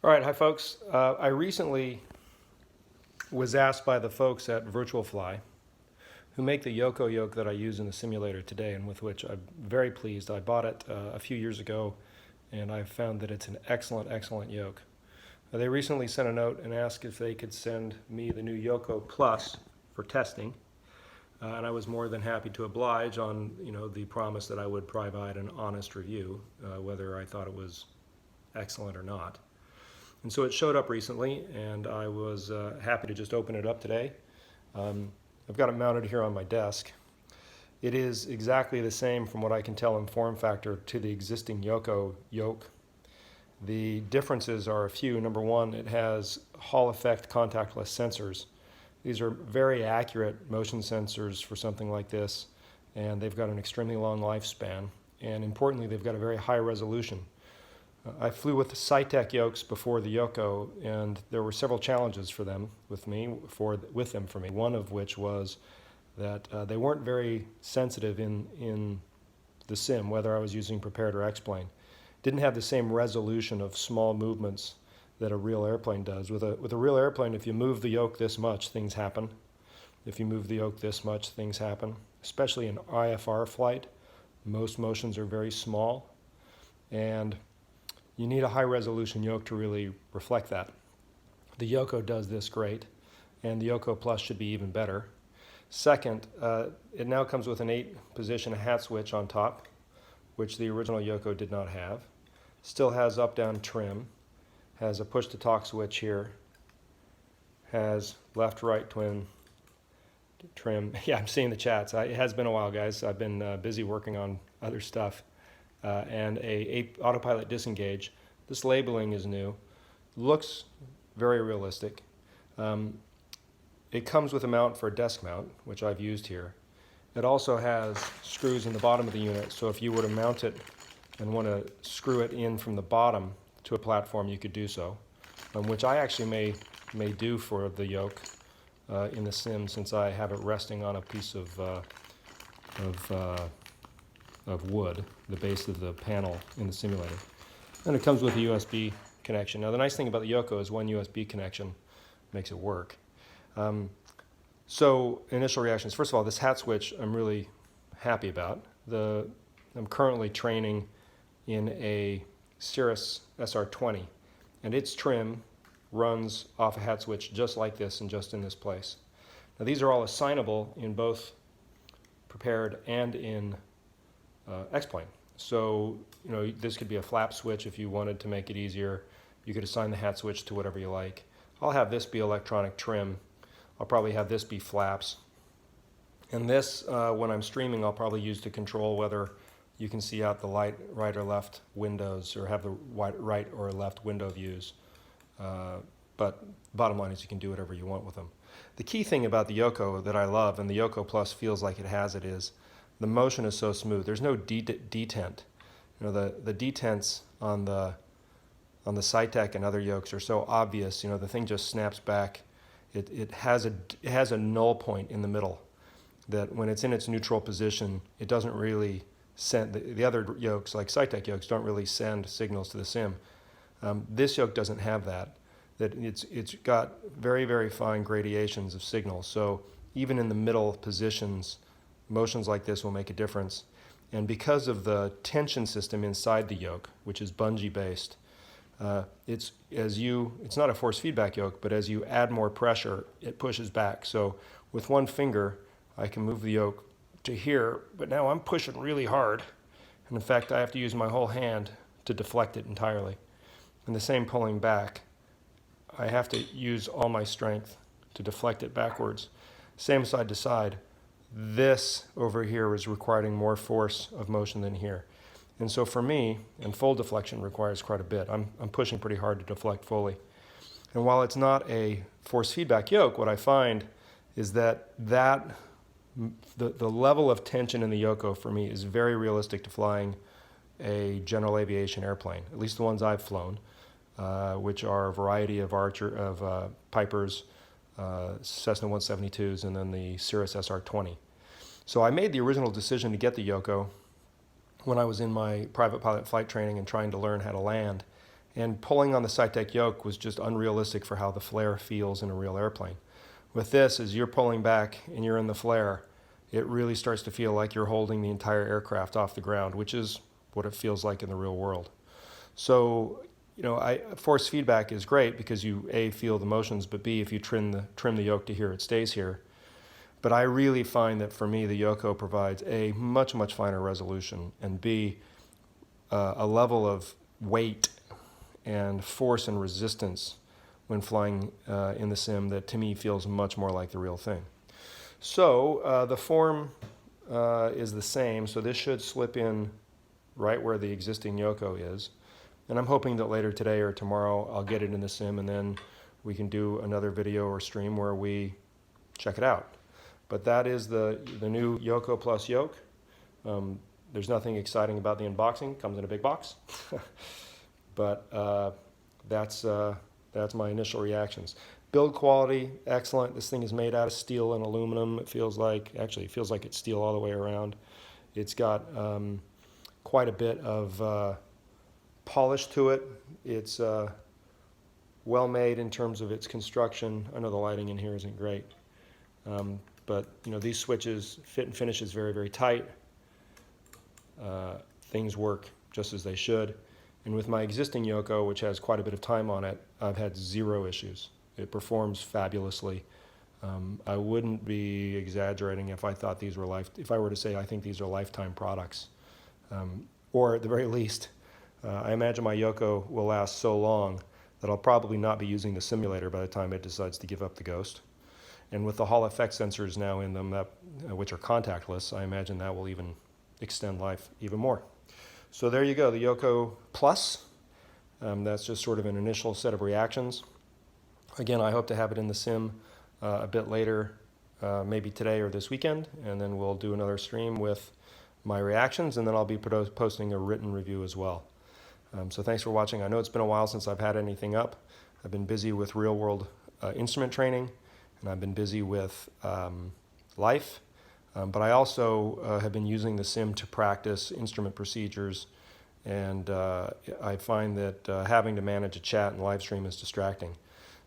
All right, hi folks. I recently was asked by the folks at Virtual Fly, who make the Yoko yoke that I use in the simulator today and with which I'm very pleased. I bought it a few years ago and I've found that it's an excellent yoke. They recently sent a note and asked if they could send me the new Yoko Plus for testing. And I was more than happy to oblige on the promise that I would provide an honest review, whether I thought it was excellent or not. And so it showed up recently, and I was happy to just open it up today. I've got it mounted here on my desk. It is exactly the same, from what I can tell, in form factor to the existing Yoko yoke. The differences are a few. Number one, it has Hall effect contactless sensors. These are very accurate motion sensors for something like this, and they've got an extremely long lifespan. And importantly, they've got a very high resolution. I flew with the Cytec yokes before the Yoko, and there were several challenges for them with me. One of which was that they weren't very sensitive in the sim, whether I was using prepared or X-plane. Didn't have the same resolution of small movements that a real airplane does. With a real airplane, if you move the yoke this much, things happen. If you move the yoke this much, things happen. Especially in IFR flight, most motions are very small, and you need a high resolution yoke to really reflect that. The Yoko does this great, and the Yoko Plus should be even better. Second, it now comes with an 8-position hat switch on top, which the original Yoko did not have. Still has up-down trim, has a push-to-talk switch here, has left-right twin trim. Yeah, I'm seeing the chats. It has been a while, guys. I've been busy working on other stuff. And a autopilot disengage. This labeling is new. Looks very realistic. It comes with a mount for a desk mount, which I've used here. It also has screws in the bottom of the unit, so if you were to mount it and want to screw it in from the bottom to a platform, you could do so, which I actually may do for the yoke in the sim, since I have it resting on a piece of wood, the base of the panel in the simulator. And it comes with a USB connection. Now the nice thing about the Yoko is one USB connection makes it work. So initial reactions. First of all, this hat switch I'm really happy about. I'm currently training in a Cirrus SR20, and its trim runs off a hat switch just like this and just in this place. Now these are all assignable in both prepared and in X-plane. So, this could be a flap switch if you wanted to make it easier. You could assign the hat switch to whatever you like. I'll have this be electronic trim. I'll probably have this be flaps. And this, when I'm streaming, I'll probably use to control whether you can see out the right or left windows, or have the right or left window views. But bottom line is you can do whatever you want with them. The key thing about the Yoko that I love, and the Yoko Plus feels like it has it, is the motion is so smooth. There's no detent. The detents on the Cytec and other yokes are so obvious. The thing just snaps back. It has a null point in the middle that when it's in its neutral position, it doesn't really send. The other yokes, like Cytec yokes, don't really send signals to the sim. This yoke doesn't have that. That it's got very fine gradations of signals. So even in the middle positions, motions like this will make a difference. And because of the tension system inside the yoke, which is bungee based, it's not a force feedback yoke, but as you add more pressure, it pushes back. So with one finger, I can move the yoke to here, but now I'm pushing really hard. And in fact, I have to use my whole hand to deflect it entirely. And the same pulling back, I have to use all my strength to deflect it backwards. Same side to side. This over here is requiring more force of motion than here. And so for me, and full deflection requires quite a bit. I'm pushing pretty hard to deflect fully. And while it's not a force feedback yoke, what I find is that the level of tension in the Yoko for me is very realistic to flying a general aviation airplane, at least the ones I've flown, which are a variety of Pipers, Cessna 172s, and then the Cirrus SR20. So I made the original decision to get the Yoko when I was in my private pilot flight training and trying to learn how to land. And pulling on the Cytec yoke was just unrealistic for how the flare feels in a real airplane. With this, as you're pulling back and you're in the flare, it really starts to feel like you're holding the entire aircraft off the ground, which is what it feels like in the real world. So, force feedback is great because you A, feel the motions, but B, if you trim the yoke to here, it stays here. But I really find that for me, the Yoko provides A, much, much finer resolution, and B, a level of weight and force and resistance when flying in the sim that to me feels much more like the real thing. So the form is the same, so this should slip in right where the existing Yoko is. And I'm hoping that later today or tomorrow I'll get it in the sim, and then we can do another video or stream where we check it out. But that is the new Yoko Plus yoke. There's nothing exciting about the unboxing. Comes in a big box. But that's my initial reactions. Build quality, excellent. This thing is made out of steel and aluminum. It feels like it's steel all the way around. It's got quite a bit of polish to it. It's well made in terms of its construction. I know the lighting in here isn't great. But these switches fit and finishes very, very tight. Things work just as they should. And with my existing Yoko, which has quite a bit of time on it, I've had zero issues. It performs fabulously. I wouldn't be exaggerating if I thought these were if I were to say I think these are lifetime products. Or at the very least, I imagine my Yoko will last so long that I'll probably not be using the simulator by the time it decides to give up the ghost. And with the Hall effect sensors now in them, which are contactless, I imagine that will even extend life even more. So there you go, the Yoko Plus. That's just sort of an initial set of reactions. Again, I hope to have it in the sim a bit later, maybe today or this weekend, and then we'll do another stream with my reactions, and then I'll be posting a written review as well. So thanks for watching. I know it's been a while since I've had anything up. I've been busy with real-world instrument training, and I've been busy with life. But I also have been using the sim to practice instrument procedures, and I find that having to manage a chat and live stream is distracting.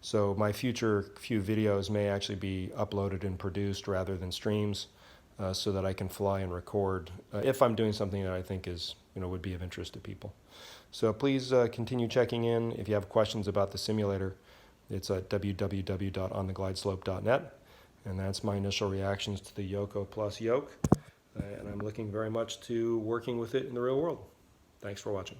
So my future few videos may actually be uploaded and produced rather than streams, so that I can fly and record if I'm doing something that I think is, would be of interest to people. So please continue checking in. If you have questions about the simulator, it's at www.ontheglideslope.net. And that's my initial reactions to the Yoko Plus yoke. And I'm looking very much to working with it in the real world. Thanks for watching.